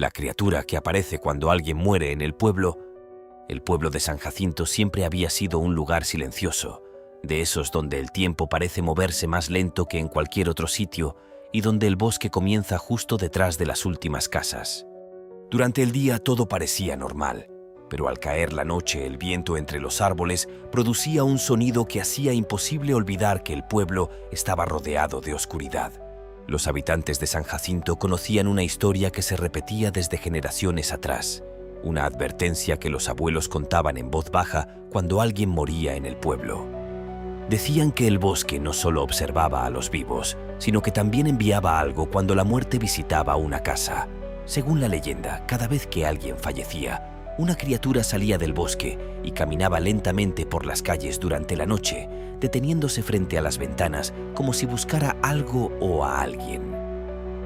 la criatura que aparece cuando alguien muere en el pueblo de San Jacinto siempre había sido un lugar silencioso, de esos donde el tiempo parece moverse más lento que en cualquier otro sitio y donde el bosque comienza justo detrás de las últimas casas. Durante el día todo parecía normal, pero al caer la noche el viento entre los árboles producía un sonido que hacía imposible olvidar que el pueblo estaba rodeado de oscuridad. Los habitantes de San Jacinto conocían una historia que se repetía desde generaciones atrás, una advertencia que los abuelos contaban en voz baja cuando alguien moría en el pueblo. Decían que el bosque no solo observaba a los vivos, sino que también enviaba algo cuando la muerte visitaba una casa. Según la leyenda, cada vez que alguien fallecía, una criatura salía del bosque y caminaba lentamente por las calles durante la noche, deteniéndose frente a las ventanas como si buscara algo o a alguien.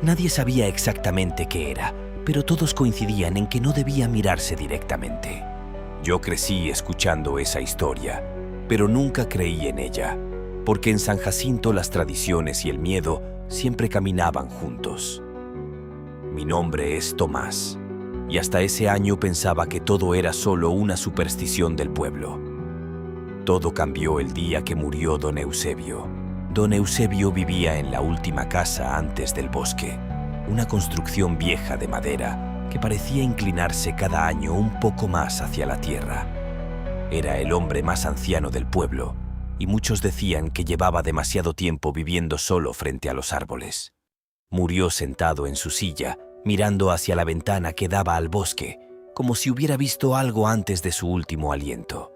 Nadie sabía exactamente qué era, pero todos coincidían en que no debía mirarse directamente. Yo crecí escuchando esa historia, pero nunca creí en ella, porque en San Jacinto las tradiciones y el miedo siempre caminaban juntos. Mi nombre es Tomás, y hasta ese año pensaba que todo era solo una superstición del pueblo. Todo cambió el día que murió don Eusebio. Don Eusebio vivía en la última casa antes del bosque, una construcción vieja de madera que parecía inclinarse cada año un poco más hacia la tierra. Era el hombre más anciano del pueblo, y muchos decían que llevaba demasiado tiempo viviendo solo frente a los árboles. Murió sentado en su silla, mirando hacia la ventana que daba al bosque, como si hubiera visto algo antes de su último aliento.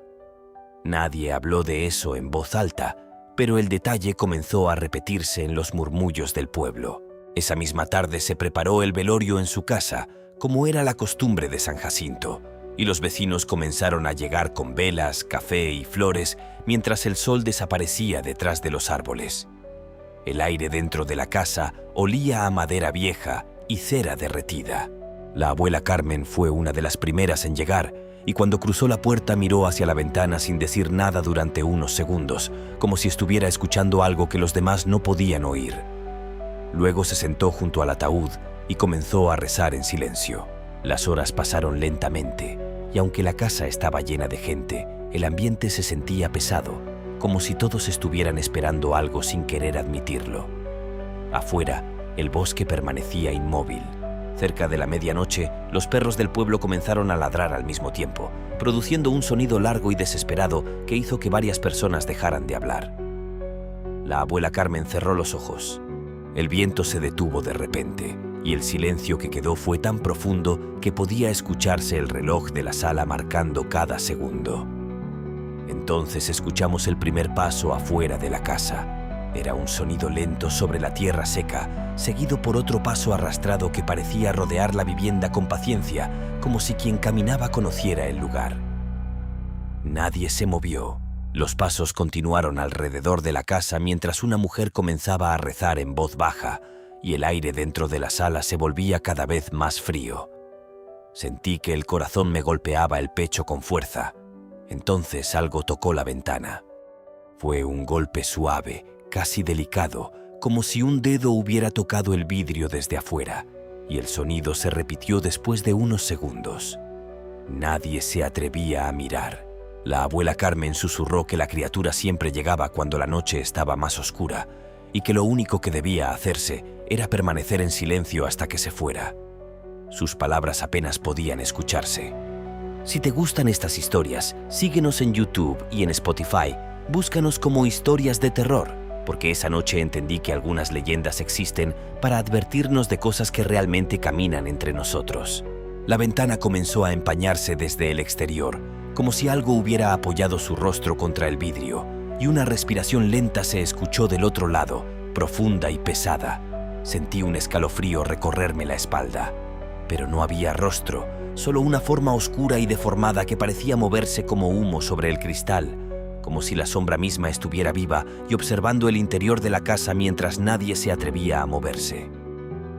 Nadie habló de eso en voz alta, pero el detalle comenzó a repetirse en los murmullos del pueblo. Esa misma tarde se preparó el velorio en su casa, como era la costumbre de San Jacinto, y los vecinos comenzaron a llegar con velas, café y flores mientras el sol desaparecía detrás de los árboles. El aire dentro de la casa olía a madera vieja y cera derretida. La abuela Carmen fue una de las primeras en llegar, y cuando cruzó la puerta miró hacia la ventana sin decir nada durante unos segundos, como si estuviera escuchando algo que los demás no podían oír. Luego se sentó junto al ataúd y comenzó a rezar en silencio. Las horas pasaron lentamente, y aunque la casa estaba llena de gente, el ambiente se sentía pesado, como si todos estuvieran esperando algo sin querer admitirlo. Afuera, el bosque permanecía inmóvil. Cerca de la medianoche, los perros del pueblo comenzaron a ladrar al mismo tiempo, produciendo un sonido largo y desesperado que hizo que varias personas dejaran de hablar. La abuela Carmen cerró los ojos. El viento se detuvo de repente, y el silencio que quedó fue tan profundo que podía escucharse el reloj de la sala marcando cada segundo. Entonces escuchamos el primer paso afuera de la casa. Era un sonido lento sobre la tierra seca, seguido por otro paso arrastrado que parecía rodear la vivienda con paciencia, como si quien caminaba conociera el lugar. Nadie se movió. Los pasos continuaron alrededor de la casa mientras una mujer comenzaba a rezar en voz baja, y el aire dentro de la sala se volvía cada vez más frío. Sentí que el corazón me golpeaba el pecho con fuerza. Entonces algo tocó la ventana. Fue un golpe suave, casi delicado, como si un dedo hubiera tocado el vidrio desde afuera, y el sonido se repitió después de unos segundos. Nadie se atrevía a mirar. La abuela Carmen susurró que la criatura siempre llegaba cuando la noche estaba más oscura, y que lo único que debía hacerse era permanecer en silencio hasta que se fuera. Sus palabras apenas podían escucharse. Si te gustan estas historias, síguenos en YouTube y en Spotify. Búscanos como Historias de Terror, porque esa noche entendí que algunas leyendas existen para advertirnos de cosas que realmente caminan entre nosotros. La ventana comenzó a empañarse desde el exterior, como si algo hubiera apoyado su rostro contra el vidrio, y una respiración lenta se escuchó del otro lado, profunda y pesada. Sentí un escalofrío recorrerme la espalda. Pero no había rostro, solo una forma oscura y deformada que parecía moverse como humo sobre el cristal, como si la sombra misma estuviera viva y observando el interior de la casa mientras nadie se atrevía a moverse.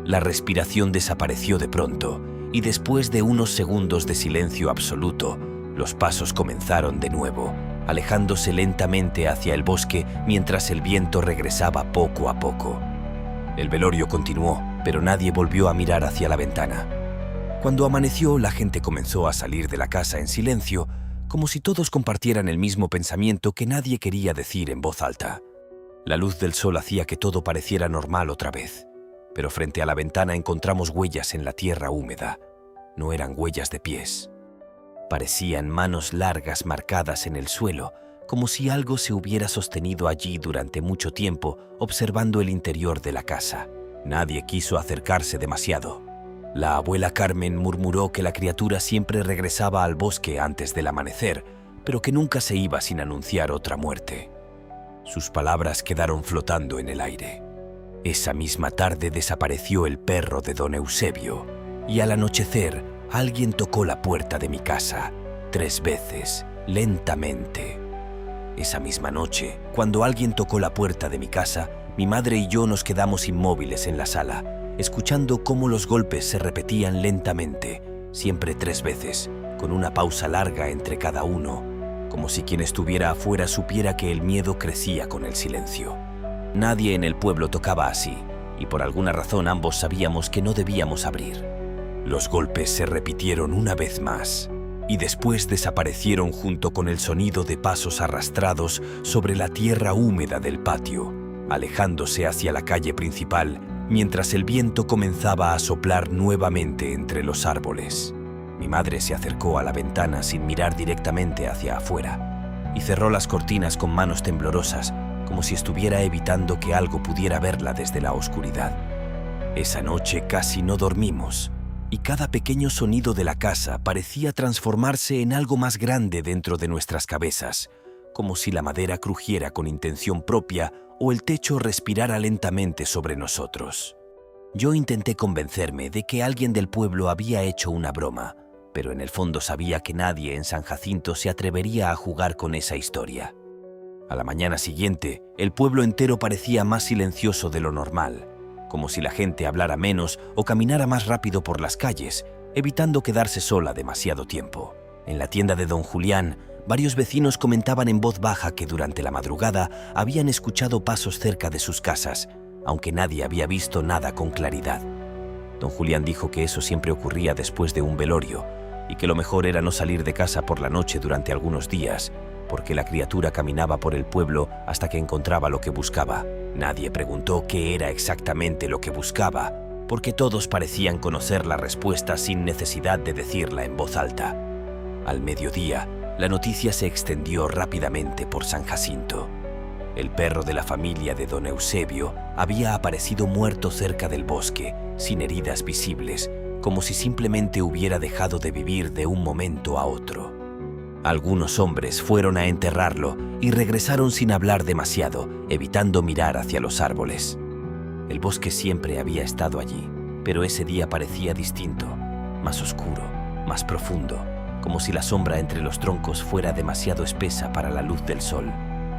La respiración desapareció de pronto, y después de unos segundos de silencio absoluto, los pasos comenzaron de nuevo, alejándose lentamente hacia el bosque mientras el viento regresaba poco a poco. El velorio continuó, pero nadie volvió a mirar hacia la ventana. Cuando amaneció, la gente comenzó a salir de la casa en silencio, como si todos compartieran el mismo pensamiento que nadie quería decir en voz alta. La luz del sol hacía que todo pareciera normal otra vez, pero frente a la ventana encontramos huellas en la tierra húmeda. No eran huellas de pies. Parecían manos largas marcadas en el suelo, como si algo se hubiera sostenido allí durante mucho tiempo, observando el interior de la casa. Nadie quiso acercarse demasiado. La abuela Carmen murmuró que la criatura siempre regresaba al bosque antes del amanecer, pero que nunca se iba sin anunciar otra muerte. Sus palabras quedaron flotando en el aire. Esa misma tarde desapareció el perro de don Eusebio, y al anochecer alguien tocó la puerta de mi casa, 3 veces, lentamente. Esa misma noche, cuando alguien tocó la puerta de mi casa, mi madre y yo nos quedamos inmóviles en la sala, escuchando cómo los golpes se repetían lentamente, siempre 3 veces, con una pausa larga entre cada uno, como si quien estuviera afuera supiera que el miedo crecía con el silencio. Nadie en el pueblo tocaba así, y por alguna razón ambos sabíamos que no debíamos abrir. Los golpes se repitieron una vez más, y después desaparecieron junto con el sonido de pasos arrastrados sobre la tierra húmeda del patio, alejándose hacia la calle principal, mientras el viento comenzaba a soplar nuevamente entre los árboles. Mi madre se acercó a la ventana sin mirar directamente hacia afuera, y cerró las cortinas con manos temblorosas, como si estuviera evitando que algo pudiera verla desde la oscuridad. Esa noche casi no dormimos, y cada pequeño sonido de la casa parecía transformarse en algo más grande dentro de nuestras cabezas, como si la madera crujiera con intención propia o el techo respirara lentamente sobre nosotros. Yo intenté convencerme de que alguien del pueblo había hecho una broma, pero en el fondo sabía que nadie en San Jacinto se atrevería a jugar con esa historia. A la mañana siguiente, el pueblo entero parecía más silencioso de lo normal, como si la gente hablara menos o caminara más rápido por las calles, evitando quedarse sola demasiado tiempo. En la tienda de don Julián, varios vecinos comentaban en voz baja que durante la madrugada habían escuchado pasos cerca de sus casas, aunque nadie había visto nada con claridad. Don Julián dijo que eso siempre ocurría después de un velorio y que lo mejor era no salir de casa por la noche durante algunos días, porque la criatura caminaba por el pueblo hasta que encontraba lo que buscaba. Nadie preguntó qué era exactamente lo que buscaba, porque todos parecían conocer la respuesta sin necesidad de decirla en voz alta. Al mediodía, la noticia se extendió rápidamente por San Jacinto. El perro de la familia de don Eusebio había aparecido muerto cerca del bosque, sin heridas visibles, como si simplemente hubiera dejado de vivir de un momento a otro. Algunos hombres fueron a enterrarlo y regresaron sin hablar demasiado, evitando mirar hacia los árboles. El bosque siempre había estado allí, pero ese día parecía distinto, más oscuro, más profundo, como si la sombra entre los troncos fuera demasiado espesa para la luz del sol.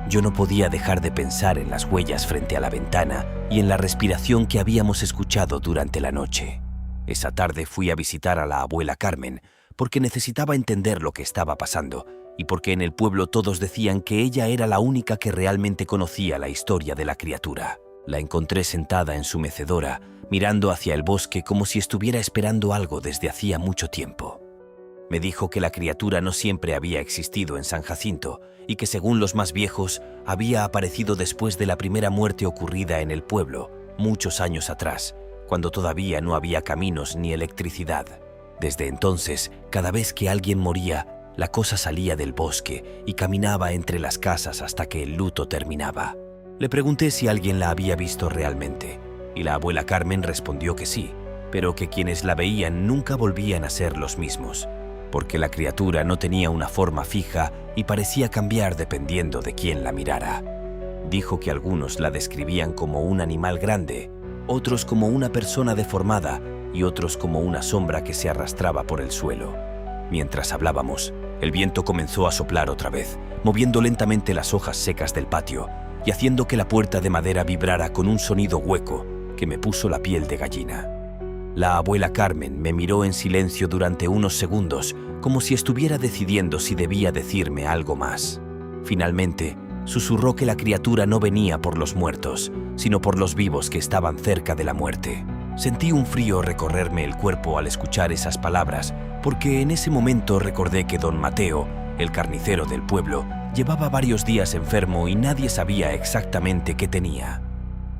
Yo no podía dejar de pensar en las huellas frente a la ventana y en la respiración que habíamos escuchado durante la noche. Esa tarde fui a visitar a la abuela Carmen, porque necesitaba entender lo que estaba pasando y porque en el pueblo todos decían que ella era la única que realmente conocía la historia de la criatura. La encontré sentada en su mecedora, mirando hacia el bosque como si estuviera esperando algo desde hacía mucho tiempo. Me dijo que la criatura no siempre había existido en San Jacinto y que, según los más viejos, había aparecido después de la primera muerte ocurrida en el pueblo, muchos años atrás, cuando todavía no había caminos ni electricidad. Desde entonces, cada vez que alguien moría, la cosa salía del bosque y caminaba entre las casas hasta que el luto terminaba. Le pregunté si alguien la había visto realmente, y la abuela Carmen respondió que sí, pero que quienes la veían nunca volvían a ser los mismos, porque la criatura no tenía una forma fija y parecía cambiar dependiendo de quién la mirara. Dijo que algunos la describían como un animal grande, otros como una persona deformada y otros como una sombra que se arrastraba por el suelo. Mientras hablábamos, el viento comenzó a soplar otra vez, moviendo lentamente las hojas secas del patio y haciendo que la puerta de madera vibrara con un sonido hueco que me puso la piel de gallina. La abuela Carmen me miró en silencio durante unos segundos, como si estuviera decidiendo si debía decirme algo más. Finalmente, susurró que la criatura no venía por los muertos, sino por los vivos que estaban cerca de la muerte. Sentí un frío recorrerme el cuerpo al escuchar esas palabras, porque en ese momento recordé que don Mateo, el carnicero del pueblo, llevaba varios días enfermo y nadie sabía exactamente qué tenía.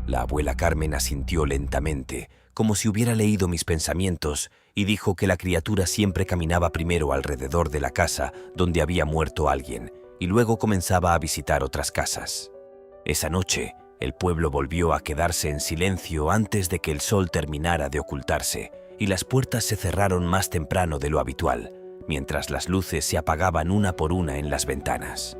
La abuela Carmen asintió lentamente, como si hubiera leído mis pensamientos, y dijo que la criatura siempre caminaba primero alrededor de la casa donde había muerto alguien, y luego comenzaba a visitar otras casas. Esa noche, el pueblo volvió a quedarse en silencio antes de que el sol terminara de ocultarse, y las puertas se cerraron más temprano de lo habitual, mientras las luces se apagaban una por una en las ventanas.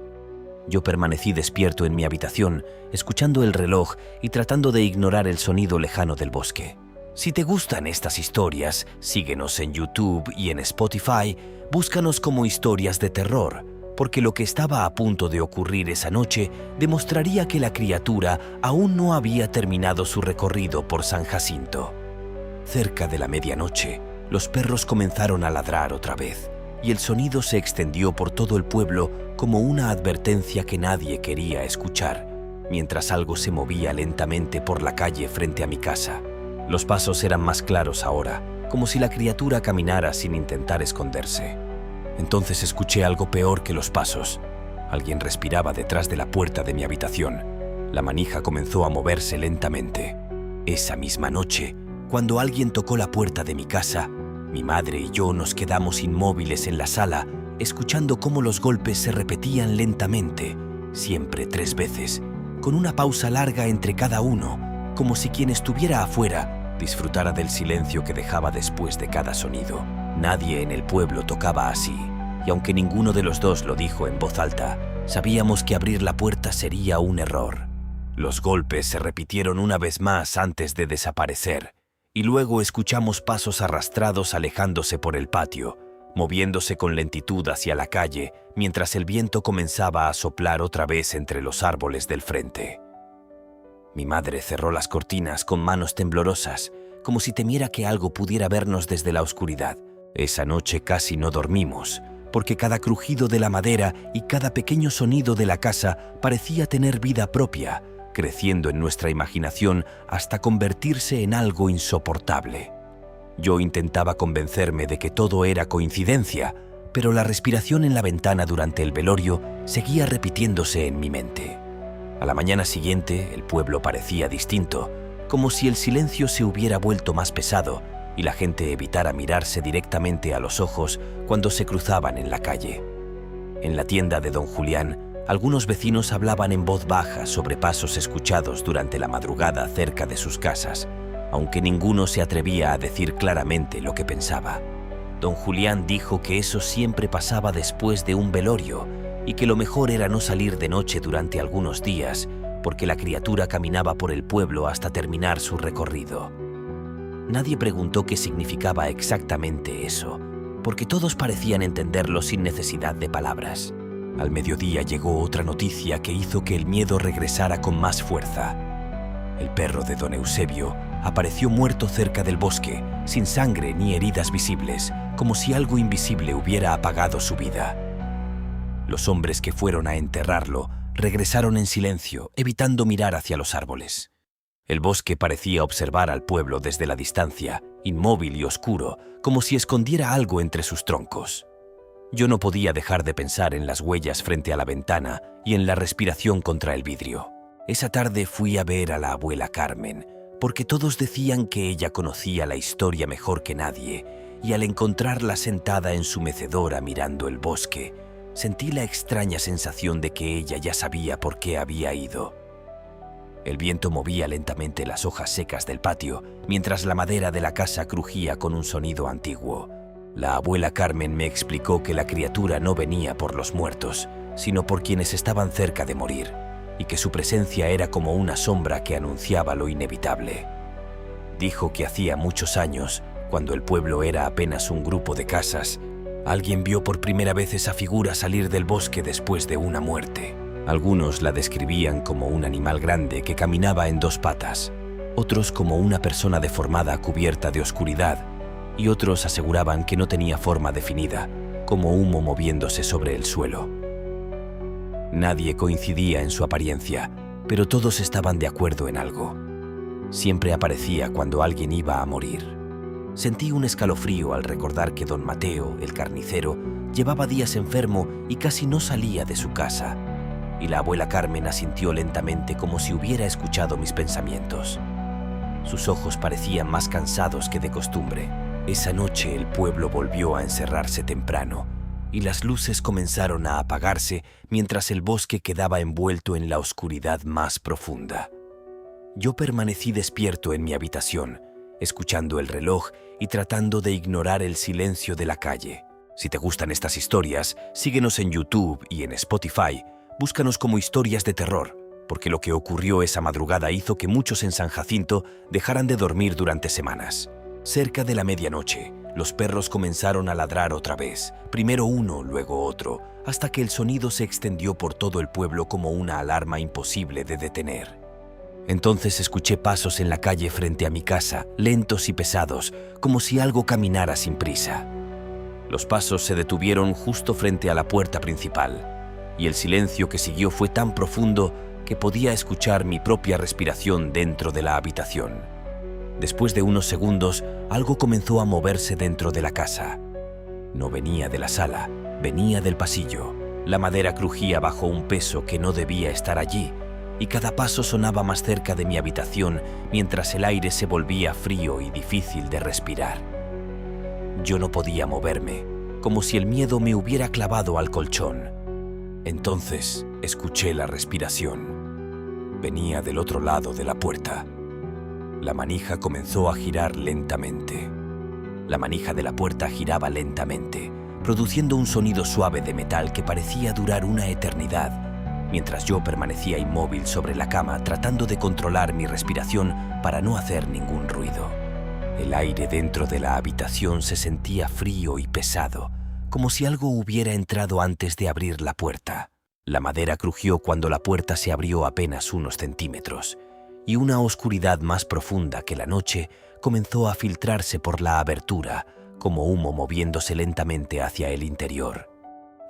Yo permanecí despierto en mi habitación, escuchando el reloj y tratando de ignorar el sonido lejano del bosque. Si te gustan estas historias, síguenos en YouTube y en Spotify, búscanos como Historias de Terror, porque lo que estaba a punto de ocurrir esa noche demostraría que la criatura aún no había terminado su recorrido por San Jacinto. Cerca de la medianoche, los perros comenzaron a ladrar otra vez, y el sonido se extendió por todo el pueblo como una advertencia que nadie quería escuchar, mientras algo se movía lentamente por la calle frente a mi casa. Los pasos eran más claros ahora, como si la criatura caminara sin intentar esconderse. Entonces escuché algo peor que los pasos. Alguien respiraba detrás de la puerta de mi habitación. La manija comenzó a moverse lentamente. Esa misma noche, cuando alguien tocó la puerta de mi casa, mi madre y yo nos quedamos inmóviles en la sala, escuchando cómo los golpes se repetían lentamente, siempre 3 veces, con una pausa larga entre cada uno, como si quien estuviera afuera disfrutara del silencio que dejaba después de cada sonido. Nadie en el pueblo tocaba así, y aunque ninguno de los dos lo dijo en voz alta, sabíamos que abrir la puerta sería un error. Los golpes se repitieron una vez más antes de desaparecer, y luego escuchamos pasos arrastrados alejándose por el patio, moviéndose con lentitud hacia la calle, mientras el viento comenzaba a soplar otra vez entre los árboles del frente. Mi madre cerró las cortinas con manos temblorosas, como si temiera que algo pudiera vernos desde la oscuridad. Esa noche casi no dormimos, porque cada crujido de la madera y cada pequeño sonido de la casa parecía tener vida propia, creciendo en nuestra imaginación hasta convertirse en algo insoportable. Yo intentaba convencerme de que todo era coincidencia, pero la respiración en la ventana durante el velorio seguía repitiéndose en mi mente. A la mañana siguiente, el pueblo parecía distinto, como si el silencio se hubiera vuelto más pesado y la gente evitara mirarse directamente a los ojos cuando se cruzaban en la calle. En la tienda de don Julián, algunos vecinos hablaban en voz baja sobre pasos escuchados durante la madrugada cerca de sus casas, aunque ninguno se atrevía a decir claramente lo que pensaba. Don Julián dijo que eso siempre pasaba después de un velorio y que lo mejor era no salir de noche durante algunos días, porque la criatura caminaba por el pueblo hasta terminar su recorrido. Nadie preguntó qué significaba exactamente eso, porque todos parecían entenderlo sin necesidad de palabras. Al mediodía llegó otra noticia que hizo que el miedo regresara con más fuerza. El perro de don Eusebio apareció muerto cerca del bosque, sin sangre ni heridas visibles, como si algo invisible hubiera apagado su vida. Los hombres que fueron a enterrarlo regresaron en silencio, evitando mirar hacia los árboles. El bosque parecía observar al pueblo desde la distancia, inmóvil y oscuro, como si escondiera algo entre sus troncos. Yo no podía dejar de pensar en las huellas frente a la ventana y en la respiración contra el vidrio. Esa tarde fui a ver a la abuela Carmen, porque todos decían que ella conocía la historia mejor que nadie, y al encontrarla sentada en su mecedora mirando el bosque, sentí la extraña sensación de que ella ya sabía por qué había ido. El viento movía lentamente las hojas secas del patio, mientras la madera de la casa crujía con un sonido antiguo. La abuela Carmen me explicó que la criatura no venía por los muertos, sino por quienes estaban cerca de morir, y que su presencia era como una sombra que anunciaba lo inevitable. Dijo que hacía muchos años, cuando el pueblo era apenas un grupo de casas, alguien vio por primera vez esa figura salir del bosque después de una muerte. Algunos la describían como un animal grande que caminaba en 2 patas, otros como una persona deformada cubierta de oscuridad, y otros aseguraban que no tenía forma definida, como humo moviéndose sobre el suelo. Nadie coincidía en su apariencia, pero todos estaban de acuerdo en algo. siempre aparecía cuando alguien iba a morir. Sentí un escalofrío al recordar que don Mateo, el carnicero, llevaba días enfermo y casi no salía de su casa. Y la abuela Carmen asintió lentamente como si hubiera escuchado mis pensamientos. Sus ojos parecían más cansados que de costumbre. Esa noche el pueblo volvió a encerrarse temprano y las luces comenzaron a apagarse mientras el bosque quedaba envuelto en la oscuridad más profunda. Yo permanecí despierto en mi habitación, escuchando el reloj y tratando de ignorar el silencio de la calle. Si te gustan estas historias, síguenos en YouTube y en Spotify. Búscanos como Historias de Terror, porque lo que ocurrió esa madrugada hizo que muchos en San Jacinto dejaran de dormir durante semanas. Cerca de la medianoche, los perros comenzaron a ladrar otra vez, primero uno, luego otro, hasta que el sonido se extendió por todo el pueblo como una alarma imposible de detener. Entonces escuché pasos en la calle frente a mi casa, lentos y pesados, como si algo caminara sin prisa. Los pasos se detuvieron justo frente a la puerta principal, y el silencio que siguió fue tan profundo que podía escuchar mi propia respiración dentro de la habitación. Después de unos segundos, algo comenzó a moverse dentro de la casa. No venía de la sala, venía del pasillo. La madera crujía bajo un peso que no debía estar allí, y cada paso sonaba más cerca de mi habitación mientras el aire se volvía frío y difícil de respirar. Yo no podía moverme, como si el miedo me hubiera clavado al colchón. Entonces escuché la respiración. Venía del otro lado de la puerta. La manija comenzó a girar lentamente. La manija de la puerta giraba lentamente, produciendo un sonido suave de metal que parecía durar una eternidad, mientras yo permanecía inmóvil sobre la cama tratando de controlar mi respiración para no hacer ningún ruido. El aire dentro de la habitación se sentía frío y pesado, como si algo hubiera entrado antes de abrir la puerta. La madera crujió cuando la puerta se abrió apenas unos centímetros, y una oscuridad más profunda que la noche comenzó a filtrarse por la abertura, como humo moviéndose lentamente hacia el interior.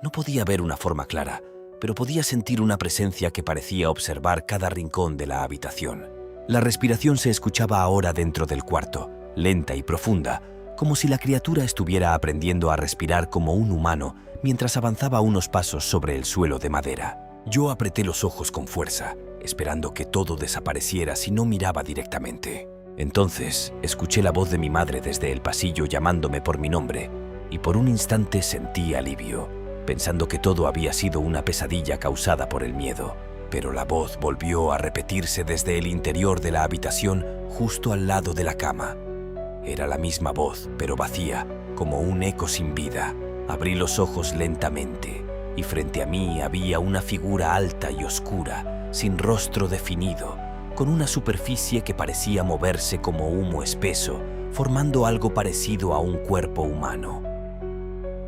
No podía ver una forma clara, pero podía sentir una presencia que parecía observar cada rincón de la habitación. La respiración se escuchaba ahora dentro del cuarto, lenta y profunda, como si la criatura estuviera aprendiendo a respirar como un humano mientras avanzaba unos pasos sobre el suelo de madera. Yo apreté los ojos con fuerza, esperando que todo desapareciera si no miraba directamente. Entonces, escuché la voz de mi madre desde el pasillo llamándome por mi nombre, y por un instante sentí alivio, pensando que todo había sido una pesadilla causada por el miedo. Pero la voz volvió a repetirse desde el interior de la habitación justo al lado de la cama. Era la misma voz, pero vacía, como un eco sin vida. Abrí los ojos lentamente, y frente a mí había una figura alta y oscura, sin rostro definido, con una superficie que parecía moverse como humo espeso, formando algo parecido a un cuerpo humano.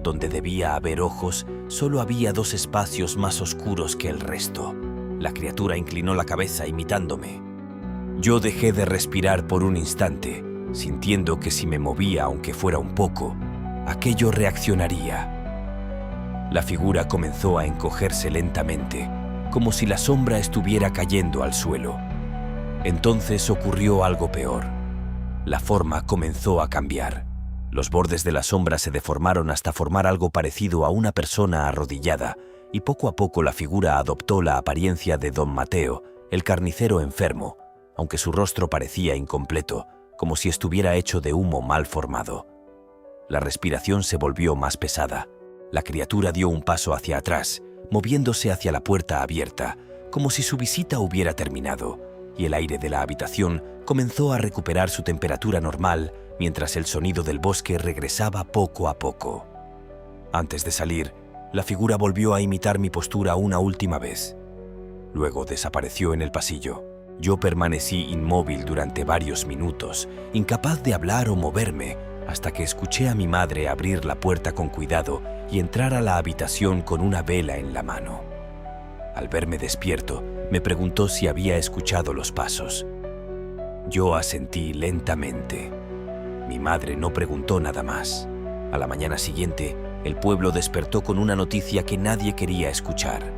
Donde debía haber ojos, solo había dos espacios más oscuros que el resto. La criatura inclinó la cabeza imitándome. Yo dejé de respirar por un instante, sintiendo que si me movía aunque fuera un poco, aquello reaccionaría. La figura comenzó a encogerse lentamente, como si la sombra estuviera cayendo al suelo. Entonces ocurrió algo peor. La forma comenzó a cambiar. Los bordes de la sombra se deformaron hasta formar algo parecido a una persona arrodillada, y poco a poco la figura adoptó la apariencia de don Mateo, el carnicero enfermo, aunque su rostro parecía incompleto, como si estuviera hecho de humo mal formado. La respiración se volvió más pesada. La criatura dio un paso hacia atrás, moviéndose hacia la puerta abierta, como si su visita hubiera terminado, y el aire de la habitación comenzó a recuperar su temperatura normal mientras el sonido del bosque regresaba poco a poco. Antes de salir, la figura volvió a imitar mi postura una última vez. Luego desapareció en el pasillo. Yo permanecí inmóvil durante varios minutos, incapaz de hablar o moverme, hasta que escuché a mi madre abrir la puerta con cuidado y entrar a la habitación con una vela en la mano. Al verme despierto, me preguntó si había escuchado los pasos. Yo asentí lentamente. Mi madre no preguntó nada más. A la mañana siguiente, el pueblo despertó con una noticia que nadie quería escuchar.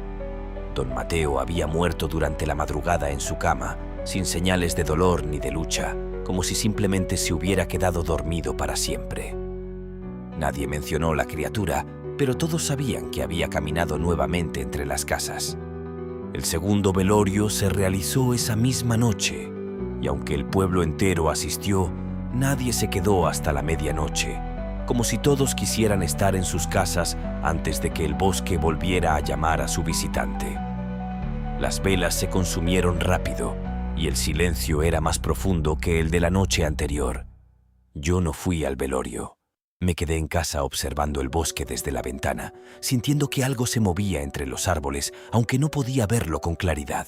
Don Mateo había muerto durante la madrugada en su cama sin señales de dolor ni de lucha, como si simplemente se hubiera quedado dormido para siempre. Nadie mencionó la criatura, pero todos sabían que había caminado nuevamente entre las casas. El segundo velorio se realizó esa misma noche, y aunque el pueblo entero asistió, nadie se quedó hasta la medianoche, como si todos quisieran estar en sus casas antes de que el bosque volviera a llamar a su visitante. Las velas se consumieron rápido, y el silencio era más profundo que el de la noche anterior. Yo no fui al velorio. Me quedé en casa observando el bosque desde la ventana, sintiendo que algo se movía entre los árboles, aunque no podía verlo con claridad.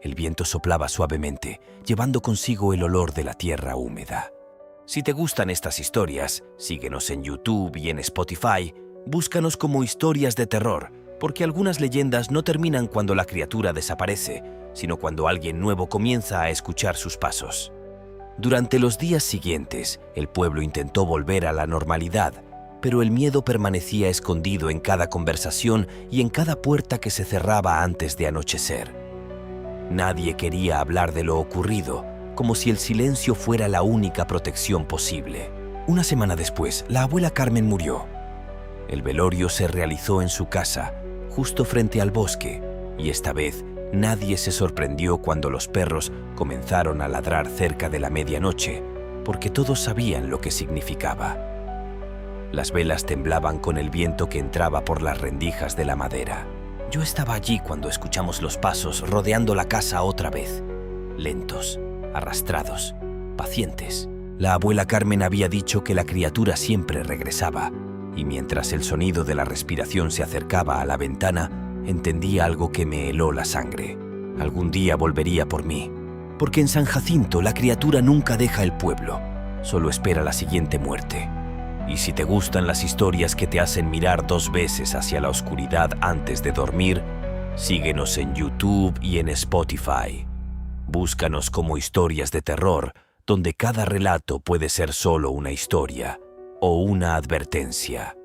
El viento soplaba suavemente, llevando consigo el olor de la tierra húmeda. Si te gustan estas historias, síguenos en YouTube y en Spotify. Búscanos como Historias de Terror, porque algunas leyendas no terminan cuando la criatura desaparece, sino cuando alguien nuevo comienza a escuchar sus pasos. Durante los días siguientes, el pueblo intentó volver a la normalidad, pero el miedo permanecía escondido en cada conversación y en cada puerta que se cerraba antes de anochecer. Nadie quería hablar de lo ocurrido, como si el silencio fuera la única protección posible. Una semana después, la abuela Carmen murió. El velorio se realizó en su casa, justo frente al bosque, y esta vez nadie se sorprendió cuando los perros comenzaron a ladrar cerca de la medianoche, porque todos sabían lo que significaba. Las velas temblaban con el viento que entraba por las rendijas de la madera. Yo estaba allí cuando escuchamos los pasos rodeando la casa otra vez. Lentos, arrastrados, pacientes. La abuela Carmen había dicho que la criatura siempre regresaba, y mientras el sonido de la respiración se acercaba a la ventana, entendí algo que me heló la sangre. Algún día volvería por mí, porque en San Jacinto la criatura nunca deja el pueblo, solo espera la siguiente muerte. Y si te gustan las historias que te hacen mirar 2 veces hacia la oscuridad antes de dormir, síguenos en YouTube y en Spotify. Búscanos como Historias de Terror, donde cada relato puede ser solo una historia o una advertencia.